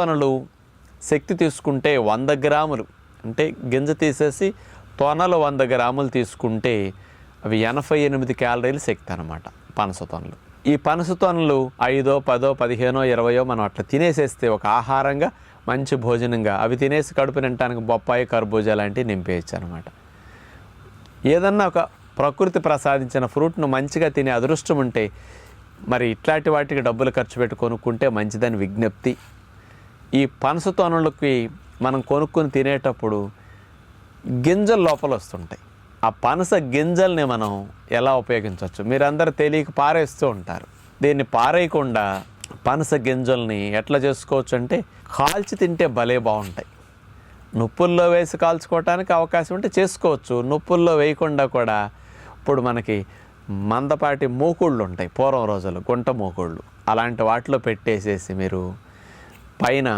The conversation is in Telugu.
తొనలు శక్తి తీసుకుంటే 100 గ్రాములు, అంటే గింజ తీసేసి తొనలు 100 గ్రాములు తీసుకుంటే అవి 88 క్యాలరీలు శక్తి అన్నమాట పనస తొనలు. ఈ పనస తొనలు 5, 10, 15, 20 మనం అట్లా తినేసేస్తే ఒక ఆహారంగా మంచి భోజనంగా అవి తినేసి కడుపు నిండటానికి బొప్పాయి, కర్బూజా లాంటివి నింపేయచ్చు అనమాట. ఏదన్నా ఒక ప్రకృతి ప్రసాదించిన ఫ్రూట్ను మంచిగా తినే అదృష్టం ఉంటే మరి ఇట్లాంటి వాటికి డబ్బులు ఖర్చు పెట్టి కొనుక్కుంటే మంచిదని విజ్ఞప్తి. ఈ పనస తొనలకి మనం కొనుక్కొని తినేటప్పుడు గింజలు లోపల వస్తుంటాయి. ఆ పనస గింజల్ని మనం ఎలా ఉపయోగించవచ్చు? మీరందరూ తెలియక పారేస్తూ ఉంటారు. దీన్ని పారేయకుండా పనస గింజల్ని ఎట్లా చేసుకోవచ్చు అంటే కాల్చి తింటే భలే బాగుంటాయి. నుప్పుల్లో వేసి కాల్చుకోవటానికి అవకాశం ఉంటే చేసుకోవచ్చు. నుప్పుల్లో వేయకుండా కూడా ఇప్పుడు మనకి మందపాటి మూకుళ్ళు ఉంటాయి, పూర్వం రోజులు గుంట మూకుళ్ళు, అలాంటి వాటిలో పెట్టేసేసి మీరు పైన